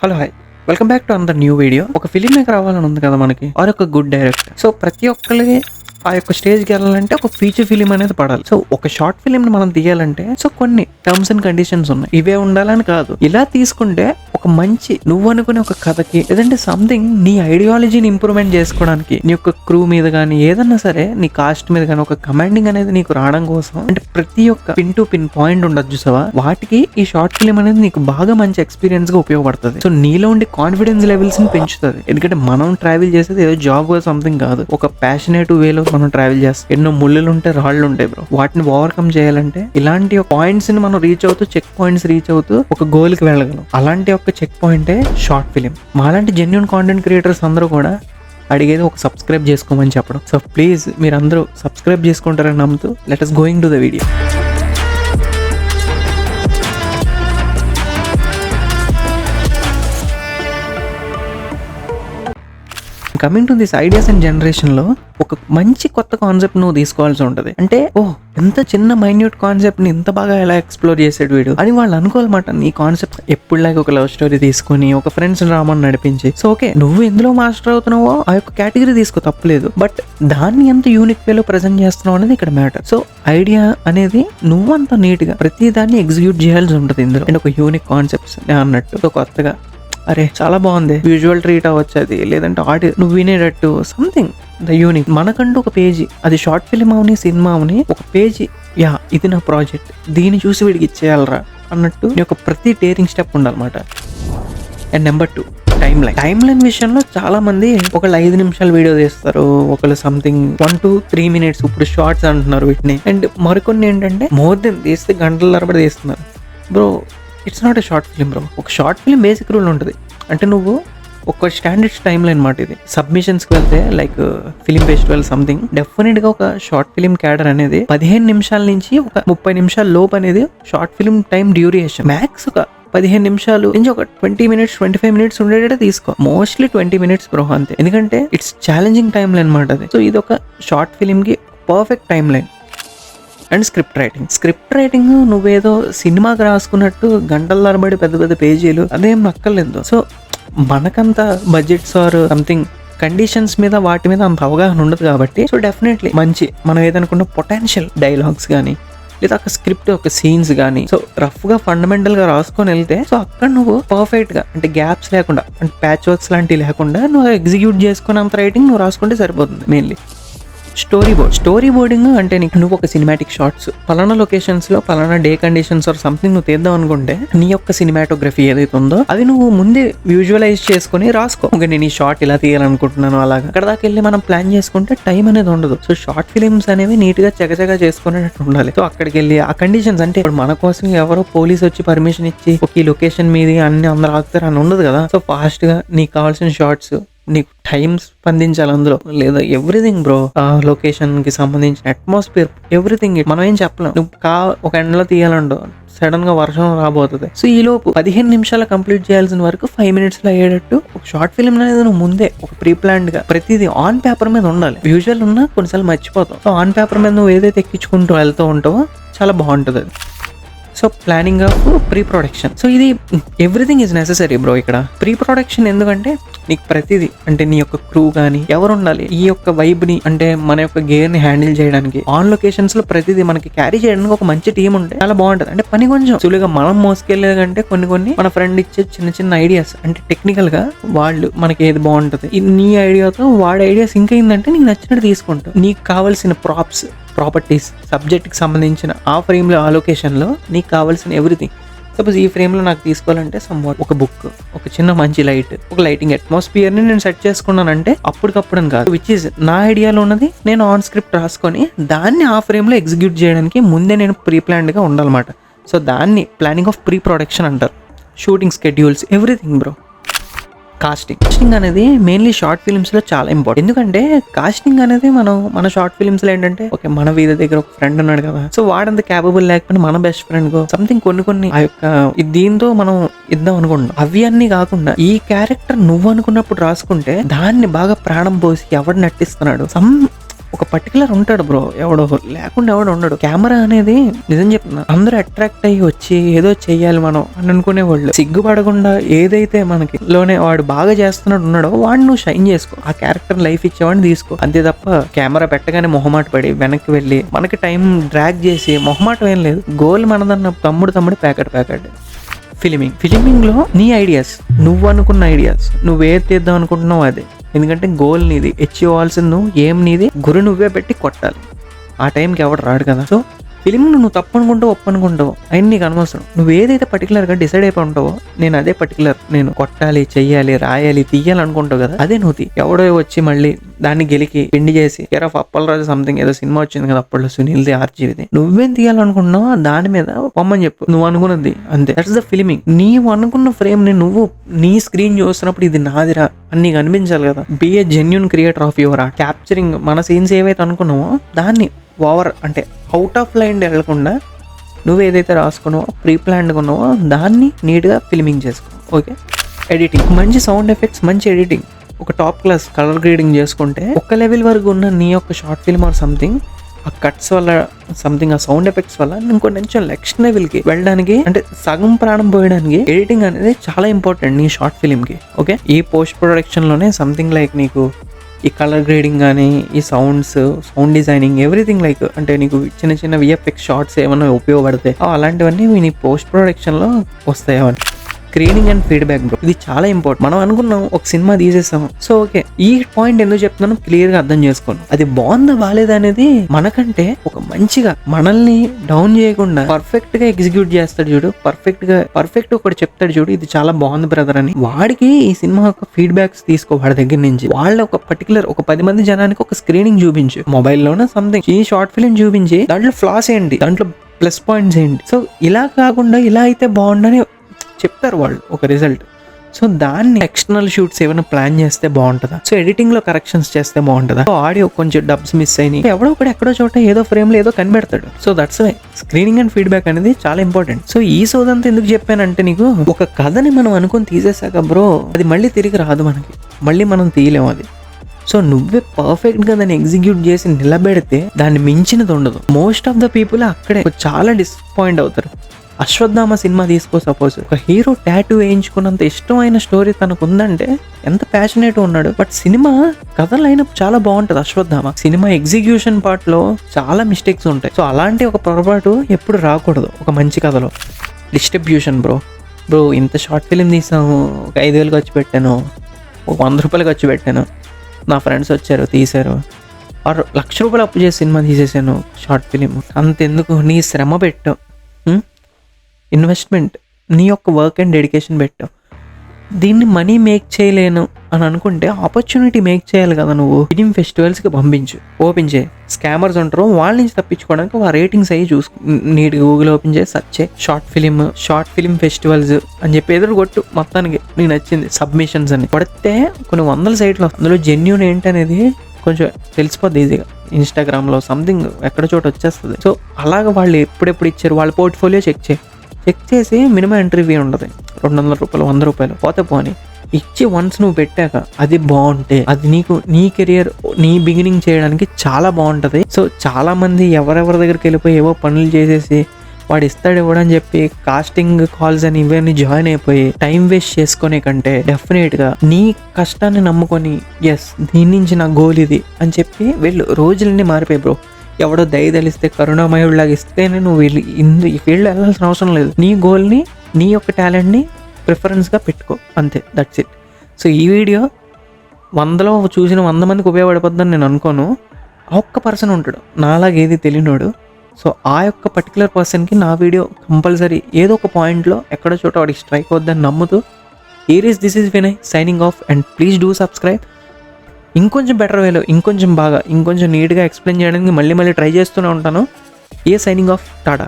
Hello hi welcome back to another new video. ఒక film maker అవ్వాలని ఉంది కదా మనకి, ఆర్ ఒక గుడ్ డైరెక్టర్. సో ప్రతి ఒక్కరికి ఆ యొక్క స్టేజ్కి వెళ్ళాలంటే ఒక ఫీచర్ ఫిలిం అనేది పడాలి. సో ఒక షార్ట్ ఫిలిం ని మనం తీయాలంటే సో కొన్ని టర్మ్స్ అండ్ కండిషన్స్ ఉన్నాయి. ఇవే ఉండాలని కాదు, ఇలా తీసుకుంటే ఒక మంచి నువ్వు అనుకునే ఒక కథకి లేదంటే సంథింగ్ నీ ఐడియాలజీని ఇంప్రూవ్మెంట్ చేసుకోవడానికి, నీ యొక్క క్రూ మీద కానీ ఏదన్నా సరే నీ కాస్ట్ మీద కానీ ఒక కమాండింగ్ అనేది నీకు రావడం కోసం, అంటే ప్రతి ఒక్క పిన్ టు పిన్ పాయింట్ ఉండదు చూసావా, వాటికి ఈ షార్ట్ ఫిలిం అనేది నీకు బాగా మంచి ఎక్స్పీరియన్స్ గా ఉపయోగపడుతుంది. సో నీలో ఉండే కాన్ఫిడెన్స్ లెవెల్స్ ని పెంచుతుంది. ఎందుకంటే మనం ట్రావెల్ చేసేది ఏదో జాబ్ సంథింగ్ కాదు, ఒక ప్యాషనేట్ వేలో మనం ట్రావెల్ చేస్తాం. ఎన్నో ముళ్ళులు ఉంటాయి, రాళ్ళు ఉంటాయి బ్రో. వాటిని ఓవర్కమ్ చేయాలంటే ఇలాంటి పాయింట్స్ ని మనం రీచ్ అవుతూ, చెక్ పాయింట్స్ రీచ్ అవుతూ ఒక గోల్ కి వెళ్ళగలం. అలాంటి ఒక చెక్ పాయింటే షార్ట్ ఫిలిం. మాలాంటి జెన్యూన్ కాంటెంట్ క్రియేటర్స్ అందరూ కూడా అడిగేది ఒక సబ్స్క్రైబ్ చేసుకోమని చెప్పడం. సో ప్లీజ్ మీరందరూ సబ్స్క్రైబ్ చేసుకుంటారని నమ్ముతూ let us going to the video. Coming to this ideas and generation లో ఒక మంచి కొత్త కాన్సెప్ట్ నువ్వు తీసుకోవాల్సి ఉంటది. అంటే ఎంత చిన్న మైన్యూట్ కాన్సెప్ట్ ని ఇంత బాగా ఎలా ఎక్స్ప్లోర్ చేసాడు వీడు అని వాళ్ళు అనుకోవాలన్నమాట. నీ కాన్సెప్ట్ ఎప్పుడులాగా ఒక లవ్ స్టోరీ తీసుకుని ఒక ఫ్రెండ్స్ డ్రామాని నడిపించి, సో ఓకే నువ్వు ఎందులో మాస్టర్ అవుతున్నావో ఆ యొక్క కేటగిరీ తీసుకో, తప్పలేదు. బట్ దాన్ని ఎంత యూనిక్ వేలో ప్రెజెంట్ చేస్తున్నావు అనేది ఇక్కడ మ్యాటర్. సో ఐడియా అనేది నువ్వంత నీట్ గా ప్రతి దాన్ని ఎగ్జిక్యూట్ చేయాల్సి ఉంటుంది ఇందులో. అంటే ఒక యూనిక్ కాన్సెప్ట్స్ అన్నట్టు, సో కొత్తగా అరే చాలా బాగుంది విజువల్ ట్రీట్ అవ్వచ్చు, అది లేదంటే ఆడియో నువ్వు వినేటట్టు సంథింగ్ ద యూనిక్. మనకంటూ ఒక పేజీ, అది షార్ట్ ఫిల్మ్ అవని సినిమా అవని, ఒక పేజీ, యా ఇది నా ప్రాజెక్ట్, దీన్ని చూసి వీడికి ఇచ్చేయాలరా అన్నట్టు నీ యొక్క ప్రతి డేరింగ్ స్టెప్ ఉండాలన్నమాట. అండ్ నెంబర్ 2, టైమ్ లైన్ విషయంలో చాలా మంది ఒకళ్ళు 5 నిమిషాలు వీడియో తీస్తారు, ఒకళ్ళు సంథింగ్ 1 to 3 minutes, ఇప్పుడు షార్ట్స్ అంటున్నారు వీటిని. అండ్ మరికొన్ని ఏంటంటే మోర్ దెన్ తీస్తే గంటల తరబడి తీస్తున్నారు. Bro it's not a short film bro. ఒక షార్ట్ ఫిలిం బేసిక్ రూల్ ఉంటుంది, అంటే నువ్వు ఒక స్టాండర్డ్స్ టైం లైన్ మాట. ఇది సబ్మిషన్స్కి వెళ్తే లైక్ ఫిలిం ఫెస్టివల్ సంథింగ్, డెఫినెట్గా ఒక షార్ట్ ఫిలిం క్యాడర్ అనేది 15 నిమిషాల నుంచి ఒక 30 నిమిషాల లోపు అనేది short film time duration. Max ఒక 15 నిమిషాలు నుంచి ఒక 20 minutes 25 minutes ఉండేటట్టు తీసుకో. మోస్ట్లీ 20 minutes బ్రో అంతే, ఎందుకంటే ఇట్స్ ఛాలెంజింగ్ టైం లైన్ మాట అది. సో ఇది ఒక షార్ట్ ఫిలిం కి perfect time line. And script writing నువ్వేదో సినిమాకి రాసుకున్నట్టు గంటల తరబడి పెద్ద పెద్ద పేజీలు అదేం నక్కర్లేదు. సో మనకంత బడ్జెట్స్ ఆర్ సంథింగ్ కండిషన్స్ మీద వాటి మీద అంత అవగాహన ఉండదు కాబట్టి, సో డెఫినెట్లీ మంచి మనం ఏదనుకున్న పొటెన్షియల్ డైలాగ్స్ కానీ లేదా ఒక స్క్రిప్ట్ ఒక సీన్స్ కానీ సో రఫ్ గా ఫండమెంటల్ గా రాసుకొని వెళ్తే, సో అక్కడ నువ్వు పర్ఫెక్ట్ గా అంటే గ్యాప్స్ లేకుండా, అంటే ప్యాచ్ వర్క్స్ లాంటివి లేకుండా నువ్వు ఎగ్జిక్యూట్ చేసుకున్నంత రైటింగ్ నువ్వు రాసుకుంటే సరిపోతుంది. మెయిన్లీ స్టోరీ బోర్డింగ్ అంటే నువ్వు ఒక సినిమాటిక్ షార్ట్స్ పలానా లొకేషన్స్ లో పలానా డే కండిషన్స్ ఆర్ సంథింగ్ నువ్వు తీద్దాం అనుకుంటే, నీ యొక్క సినిమాటోగ్రఫీ ఏదైతే ఉందో అది నువ్వు ముందే విజువలైజ్ చేసుకుని రాసుకో. ఓకే నేను ఈ షార్ట్ ఇలా తీయాలనుకుంటున్నాను, అలాగా అక్కడ దాకా వెళ్ళి మనం ప్లాన్ చేసుకుంటే టైం అనేది ఉండదు. సో షార్ట్ ఫిలిమ్స్ అనేవి నీట్ గా చకచగా చేసుకునేటట్టు ఉండాలి. సో అక్కడికి వెళ్ళి ఆ కండిషన్స్, అంటే ఇప్పుడు మన కోసం ఎవరో పోలీస్ వచ్చి పర్మిషన్ ఇచ్చి ఒక ఈ లొకేషన్ మీది అన్ని అందరూ ఆగుతారు అని ఉండదు కదా. సో ఫాస్ట్ గా నీకు కావాల్సిన షార్ట్స్ నీకు టైం స్పందించాలి అందులో, లేదా ఎవ్రీథింగ్ బ్రో. ఆ లొకేషన్ కి సంబంధించిన అట్మాస్ఫియర్ ఎవ్రీథింగ్ మనం ఏం చెప్పలేం. నువ్వు ఒక ఎండలో తీయాలండో సడన్ గా వర్షం రాబోతుంది, సో ఈ లోపు 15 నిమిషాలు కంప్లీట్ చేయాల్సిన వరకు 5 minutes లో అయ్యేటట్టు ఒక షార్ట్ ఫిల్మ్ అనేది నువ్వు ముందే ఒక ప్రీ ప్లాన్డ్ గా ప్రతిదీ ఆన్ పేపర్ మీద ఉండాలి. విజువల్ ఉన్నా కొన్నిసార్లు మర్చిపోతావు. సో ఆన్ పేపర్ మీద నువ్వు ఏదైతే ఎక్కించుకుంటూ వెళ్తూ ఉంటావో చాలా బాగుంటుంది అది. So planning of pre production, so ఇది ఎవ్రీథింగ్ ఈజ్ నెసెసరీ బ్రో. ఇక్కడ ప్రీ ప్రొడక్షన్ ఎందుకంటే నీకు ప్రతిదీ, అంటే నీ యొక్క క్రూ కానీ ఎవరు ఉండాలి, ఈ యొక్క వైబ్ ని అంటే మన యొక్క గేర్ ని హ్యాండిల్ చేయడానికి ఆన్ లొకేషన్స్ లో ప్రతిదీ మనకి క్యారీ చేయడానికి ఒక మంచి టీం ఉంటే చాలా బాగుంటది. అంటే పని కొంచెం సులువుగా మనం మోసుకెళ్ళే కంటే కొన్ని మన ఫ్రెండ్ ఇచ్చే చిన్న చిన్న ఐడియాస్, అంటే టెక్నికల్ గా వాళ్ళు మనకి ఏది బాగుంటది, నీ ఐడియాతో వాడి ఐడియాస్ ఇంకా ఏంటంటే నీకు నచ్చినట్టు తీసుకుంటావు. నీకు కావాల్సిన ప్రాపర్టీస్ సబ్జెక్ట్ కి సంబంధించిన ఆ ఫ్రేమ్ లో, ఆ లొకేషన్ లో నీకు కావాల్సిన ఎవ్రీథింగ్. సపోజ్ ఈ ఫ్రేమ్ లో నాకు తీసుకోవాలంటే ఒక బుక్, ఒక చిన్న మంచి లైట్, ఒక లైటింగ్ అట్మాస్ఫియర్ ని నేను సెట్ చేసుకున్నానంటే అప్పటికప్పుడు అని కాదు, విచ్ ఈజ్ నా ఐడియాలో ఉన్నది నేను ఆన్ స్క్రిప్ట్ రాసుకొని దాన్ని ఆ ఫ్రేమ్ లో ఎగ్జిక్యూట్ చేయడానికి ముందే నేను ప్రీ ప్లాన్డ్ గా ఉండాలన్నమాట. సో దాన్ని ప్లానింగ్ ఆఫ్ ప్రీ ప్రొడక్షన్ అంటారు. Shooting schedules everything bro. Casting అనేది మెయిన్లీ షార్ట్ ఫిల్మ్స్ లో చాలా ఇంపార్టెంట్. ఎందుకంటే కాస్టింగ్ అనేది మన షార్ట్ ఫిల్మ్స్ లో ఏంటంటే ఓకే మన వీధి దగ్గర ఒక ఫ్రెండ్ ఉన్నాడు కదా, సో వాడంత క్యాపబుల్ లేకపోతే మన బెస్ట్ ఫ్రెండ్ గో సంథింగ్ కొన్ని ఆ యొక్క దీంతో మనం ఇద్దాం అనుకుంటాం. అవి అన్ని కాకుండా ఈ క్యారెక్టర్ నువ్వు అనుకున్నప్పుడు రాసుకుంటే దాన్ని బాగా ప్రాణం పోసి ఎవడు నటిస్తున్నాడు, ఒక ఒక పర్టికులర్ ఉంటాడు బ్రో, ఎవడో లేకుండా ఎవడో ఉండడు. కెమెరా అనేది నిజం చెప్తున్నా, అందరూ అట్రాక్ట్ అయ్యి వచ్చి ఏదో చెయ్యాలి మనం అని అనుకునేవాళ్ళు. సిగ్గుపడకుండా ఏదైతే మనకి లోనే వాడు బాగా చేస్తున్నాడు ఉన్నాడో వాడిని నువ్వు షైన్ చేసుకో, ఆ క్యారెక్టర్ లైఫ్ ఇచ్చేవాడిని తీసుకో, అంతే తప్ప కెమెరా పెట్టగానే మొహమాట పడి వెనక్కి వెళ్ళి మనకి టైం డ్రాగ్ చేసి మొహమాటం ఏం లేదు. గోల్ మనదన్న తమ్ముడు ప్యాకెట్ ఫిలిమింగ్ లో నీ ఐడియాస్, నువ్వు అనుకున్న ఐడియాస్, నువ్వే తీద్దాం అనుకుంటున్నావు అదే. ఎందుకంటే గోల్ నీది, అచీవ్ అవ్వాల్సింది నువ్వు, ఏం నీది, గురి నువ్వే పెట్టి కొట్టాలి. ఆ టైంకి ఎవడు రాడు కదా. సో ఫిలిం నువ్వు తప్పు అనుకుంటావు ఒప్పు అనుకుంటావు అయినా నీకు అనవసరం. నువ్వు ఏదైతే పర్టికులర్గా డిసైడ్ అయిపోయి ఉంటావో నేను అదే పర్టికులర్, నేను కొట్టాలి, చెయ్యాలి, రాయాలి, తీయాలి అనుకుంటావు కదా, అదే నువ్వు ఎవడో వచ్చి మళ్ళీ దాన్ని గెలికి పిండి చేసి కేర్ ఆఫ్ అప్పలరాజు సంథింగ్ ఏదో సినిమా వచ్చింది కదా అప్పట్లో, సునీల్ది ఆర్జీవిది, నువ్వేం తీయాలనుకుంటున్నావు దాని మీద పొమ్మని చెప్పు, నువ్వు అనుకున్నది అంతే. That's the filming. నీవు అనుకున్న ఫ్రేమ్ ని నువ్వు నీ స్క్రీన్ చూస్తున్నప్పుడు ఇది నాదిరా అని నీకు అనిపించాలి కదా. Be a genuine creator of your art. Capturing మన సీన్స్ ఏవైతే అనుకున్నావో దాన్ని ఓవర్ అంటే అవుట్ ఆఫ్ లైన్ వెళ్లకుండా నువ్వు ఏదైతే రాసుకున్నావో ప్రీ ప్లాన్డ్ ఉన్నావో దాన్ని నీట్గా ఫిల్మింగ్ చేసుకో. ఓకే, ఎడిటింగ్, మంచి సౌండ్ ఎఫెక్ట్స్, మంచి ఎడిటింగ్, ఒక టాప్ క్లాస్ కలర్ గ్రేడింగ్ చేసుకుంటే ఒక లెవెల్ వరకు ఉన్న నీ యొక్క షార్ట్ ఫిల్మ్ ఆర్ సంథింగ్ ఆ కట్స్ వల్ల సంథింగ్ ఆ సౌండ్ ఎఫెక్ట్స్ వల్ల ఇంకో కొంచెం నెక్స్ట్ లెవెల్కి వెళ్ళడానికి అంటే సగం ప్రాణం పోయడానికి ఎడిటింగ్ అనేది చాలా ఇంపార్టెంట్ నీ షార్ట్ ఫిల్మ్కి. ఓకే, ఈ పోస్ట్ ప్రొడక్షన్లోనే సంథింగ్ లైక్ నీకు ఈ కలర్ గ్రేడింగ్ కానీ ఈ sounds, sound designing, everything like అంటే నీకు చిన్న చిన్న విఎఫ్ఎక్స్ షార్ట్స్ ఏమైనా ఉపయోగపడతాయి అలాంటివన్నీ నీ పోస్ట్ ప్రొడక్షన్లో వస్తాయి. అవన్నీ స్క్రీనింగ్ అండ్ ఫీడ్బ్యాక్ బ్రో, ఇది చాలా ఇంపార్టెంట్. మనం అనుకున్నాం ఒక సినిమా తీసేసాము, సో ఓకే ఈ పాయింట్ ఎందుకు చెప్తున్నాను క్లియర్గా అర్థం చేసుకోను, అది బాగుందా బాగాలేదా అనేది మనకంటే ఒక మంచిగా మనల్ని డౌన్ చేయకుండా పర్ఫెక్ట్ గా ఎగ్జిక్యూట్ చేస్తాడు చూడు, పర్ఫెక్ట్ ఒకటి చెప్తాడు చూడు ఇది చాలా బాగుంది బ్రదర్ అని, వాడికి ఈ సినిమా యొక్క ఫీడ్బ్యాక్స్ తీసుకో వాడి దగ్గర నుంచి. వాళ్ళ ఒక పర్టికులర్ ఒక 10 మంది జనానికి ఒక స్క్రీనింగ్ చూపించు, మొబైల్లోనే సంథింగ్ ఈ షార్ట్ ఫిల్మ్ చూపించి దాంట్లో ఫ్లాస్ ఏంటి, దాంట్లో ప్లస్ పాయింట్స్ ఏంటి, సో ఇలా కాకుండా ఇలా అయితే బాగుండని చెప్తారు వాళ్ళు ఒక రిజల్ట్. సో దాన్ని ఎక్స్టర్నల్ షూట్స్ ఏమైనా ప్లాన్ చేస్తే బాగుంటుందా, సో ఎడిటింగ్ లో కరెక్షన్స్ చేస్తే బాగుంటుందా, సో ఆడియో కొంచెం డబ్స్ మిస్ అయినాయి, ఎవడో ఒకటి ఎక్కడో చోట ఏదో ఫ్రేమ్ లో ఏదో కనిపెడతాడు. So that's why screening and feedback అనేది చాలా ఇంపార్టెంట్. సో ఈ సోదంతా ఎందుకు చెప్పానంటే నీకు ఒక కథని మనం అనుకుని తీసేసాక బ్రో అది మళ్ళీ తిరిగి రాదు మనకి, మళ్ళీ మనం తీయలేము అది. సో నువ్వే పర్ఫెక్ట్ గా దాన్ని ఎగ్జిక్యూట్ చేసి నిలబెడితే దాన్ని మించినది ఉండదు. మోస్ట్ ఆఫ్ ద పీపుల్ అక్కడే చాలా డిసప్పాయింట్ అవుతారు. అశ్వత్థామ సినిమా తీసుకో, సపోజ్ ఒక హీరో టాటూ వేయించుకున్నంత ఇష్టమైన స్టోరీ తనకు ఉందంటే ఎంత ప్యాషనేట్ ఉన్నాడు, బట్ సినిమా కథ లైనప్ చాలా బాగుంటుంది. అశ్వత్థామ సినిమా ఎగ్జిక్యూషన్ పార్ట్ లో చాలా మిస్టేక్స్ ఉంటాయి. సో అలాంటి ఒక పొరపాటు ఎప్పుడు రాకూడదు ఒక మంచి కథలో. డిస్ట్రిబ్యూషన్ బ్రో ఇంత షార్ట్ ఫిలిం తీసాము, ఒక 5,000 ఖర్చు పెట్టాను, ఒక 100 రూపాయలు ఖర్చు పెట్టాను, నా ఫ్రెండ్స్ వచ్చారు తీశారు, ఆరు ₹1,00,000 అప్పు చేసి సినిమా తీసేసాను షార్ట్ ఫిలిం. అంతెందుకు, నీ శ్రమ పెట్టావు, ఇన్వెస్ట్మెంట్, నీ యొక్క వర్క్ అండ్ డెడికేషన్ పెట్టావు, దీన్ని మనీ మేక్ చేయలేను అని అనుకుంటే ఆపర్చునిటీ మేక్ చేయాలి కదా నువ్వు. ఫిలిం ఫెస్టివల్స్కి పంపించు, ఓపెన్ చేయి, స్కామర్స్ ఉంటారు వాళ్ళ నుంచి తప్పించుకోవడానికి ఆ రేటింగ్స్ అయ్యి చూసుకో, నీట్ గూగుల్ ఓపెన్ చేసి సెర్చ్ చేయి షార్ట్ ఫిలిం ఫెస్టివల్స్ అని చెప్పి ఎదురు కొట్టు, మొత్తానికి నీకు నచ్చింది సబ్మిషన్స్ అని కొడితే కొన్ని 100 సైట్లు అందులో జెన్యూన్ ఏంటనేది కొంచెం తెలిసిపోద్ది ఈజీగా. ఇన్స్టాగ్రామ్లో సంథింగ్ ఎక్కడ చోట వచ్చేస్తుంది. సో అలాగ వాళ్ళు ఎప్పుడెప్పుడు ఇచ్చారు వాళ్ళ పోర్ట్ఫోలియో చెక్ చేసి మినిమం ఎంట్రీ ఫీ ఉంటుంది ₹200, ₹100 పోతే పోని ఇచ్చి వన్స్ నువ్వు పెట్టాక అది బాగుంటే అది నీకు నీ కెరియర్ నీ బిగినింగ్ చేయడానికి చాలా బాగుంటుంది. సో చాలా మంది ఎవరెవరి దగ్గరికి వెళ్ళిపోయి ఏవో పనులు చేసేసి వాడు ఇస్తాడు ఇవ్వడని చెప్పి కాస్టింగ్ కాల్స్ అని ఇవన్నీ జాయిన్ అయిపోయి టైం వేస్ట్ చేసుకునే కంటే డెఫినెట్ గా నీ కష్టాన్ని నమ్ముకొని ఎస్ దీని నుంచి నా గోల్ ఇది అని చెప్పి వెళ్ళు. రోజులన్నీ మారిపోయి బ్రో, ఎవడో దయదలిస్తే కరుణామయుడిలాగా ఇస్తేనే నువ్వు ఈ ఫీల్డ్ వెళ్ళాల్సిన అవసరం లేదు. నీ గోల్ని నీ యొక్క టాలెంట్ని ప్రిఫరెన్స్గా పెట్టుకో, అంతే, దట్స్ ఇట్. సో ఈ వీడియో 100లో చూసిన 100 మందికి ఉపయోగపడిపోద్దని నేను అనుకోను. ఒక్క పర్సన్ ఉంటాడు నాలాగా ఏది తెలియనోడు, సో ఆ యొక్క పర్టికులర్ పర్సన్కి నా వీడియో కంపల్సరీ ఏదో ఒక పాయింట్లో ఎక్కడో చోట వాడికి స్ట్రైక్ అవుద్దని నమ్ముతూ this is Vinay signing off and please do subscribe. ఇంకొంచెం బెటర్ వేలో ఇంకొంచెం బాగా ఇంకొంచెం నీట్గా ఎక్స్ప్లెయిన్ చేయడానికి మళ్ళీ ట్రై చేస్తూనే ఉంటాను. Signing off, Tata.